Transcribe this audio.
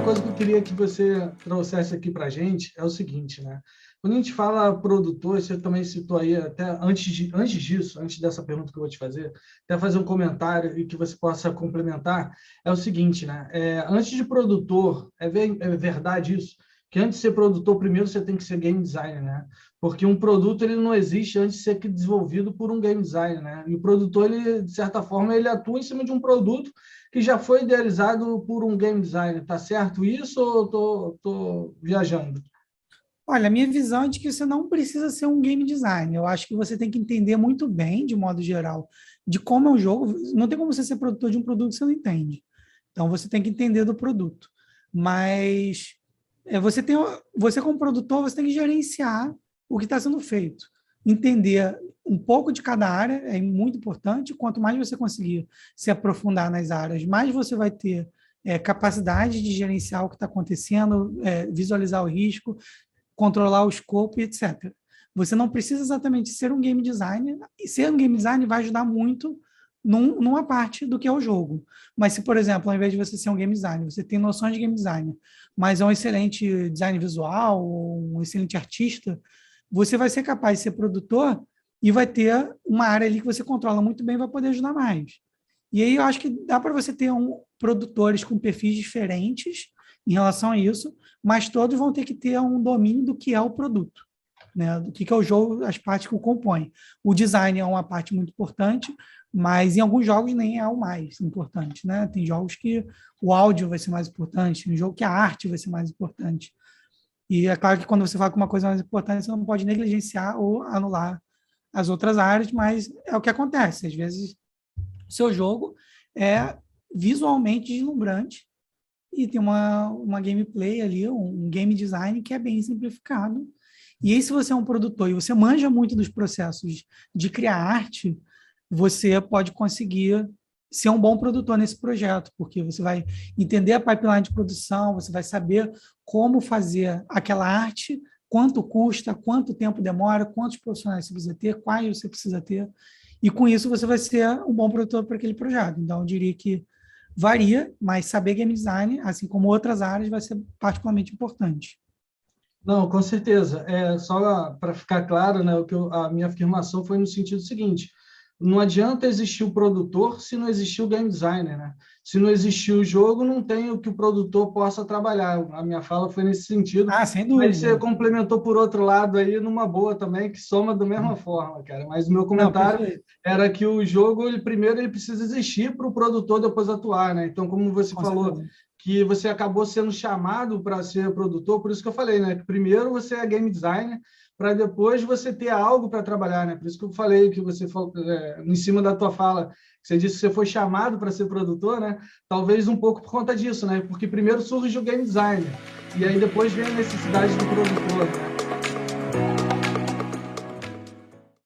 coisa que eu queria que você trouxesse aqui para a gente é o seguinte, né? Quando a gente fala produtor, você também citou aí, até antes disso, antes dessa pergunta que eu vou te fazer, até fazer um comentário e que você possa complementar, é o seguinte, né? Antes de produtor, é verdade isso? Que antes de ser produtor, primeiro você tem que ser game designer, né? Porque um produto ele não existe antes de ser desenvolvido por um game designer, né? E o produtor, ele, de certa forma, ele atua em cima de um produto que já foi idealizado por um game designer. Tá certo isso ou tô viajando? Olha, a minha visão é de que você não precisa ser um game designer. Eu acho que você tem que entender muito bem, de modo geral, de como é o jogo. Não tem como você ser produtor de um produto que você não entende. Então, você tem que entender do produto. Mas você como produtor, você tem que gerenciar o que está sendo feito. Entender um pouco de cada área é muito importante. Quanto mais você conseguir se aprofundar nas áreas, mais você vai ter capacidade de gerenciar o que está acontecendo, visualizar o risco, controlar o escopo, etc. Você não precisa exatamente ser um game designer, e ser um game designer vai ajudar muito numa parte do que é o jogo. Mas se, por exemplo, ao invés de você ser um game designer, você tem noções de game designer, mas é um excelente design visual, um excelente artista, você vai ser capaz de ser produtor e vai ter uma área ali que você controla muito bem e vai poder ajudar mais. E aí eu acho que dá para você ter produtores com perfis diferentes em relação a isso, mas todos vão ter que ter um domínio do que é o produto, né? Do que é o jogo, as partes que o compõem. O design é uma parte muito importante, mas em alguns jogos nem é o mais importante, né? Tem jogos que o áudio vai ser mais importante, tem jogo que a arte vai ser mais importante. E é claro que quando você fala que uma coisa é mais importante, você não pode negligenciar ou anular as outras áreas, mas é o que acontece. Às vezes, o seu jogo é visualmente deslumbrante, e tem uma gameplay ali, um game design que é bem simplificado. E aí, se você é um produtor e você manja muito dos processos de criar arte, você pode conseguir ser um bom produtor nesse projeto, porque você vai entender a pipeline de produção, você vai saber como fazer aquela arte, quanto custa, quanto tempo demora, quantos profissionais você precisa ter, quais você precisa ter, e com isso você vai ser um bom produtor para aquele projeto. Então, eu diria que varia, mas saber game design, assim como outras áreas, vai ser particularmente importante. Não, com certeza. Só para ficar claro, né, a minha afirmação foi no sentido seguinte: não adianta existir o produtor se não existir o game designer, né? Se não existir o jogo, não tem o que o produtor possa trabalhar. A minha fala foi nesse sentido, Ah, sem mas você dúvida. complementou por outro lado aí numa boa também, que soma da mesma forma, cara. Mas o meu Não, comentário perfeito. era que o jogo, primeiro, ele precisa existir para o produtor depois atuar, né? Então, como você Com falou, certeza. que você acabou sendo chamado para ser produtor, por isso que eu falei, né? Que primeiro você é game designer, para depois você ter algo para trabalhar, né? Por isso que eu falei que você falou, em cima da tua fala, você disse que você foi chamado para ser produtor, né? Talvez um pouco por conta disso, né? Porque primeiro surge o game designer e aí depois vem a necessidade do produtor, né?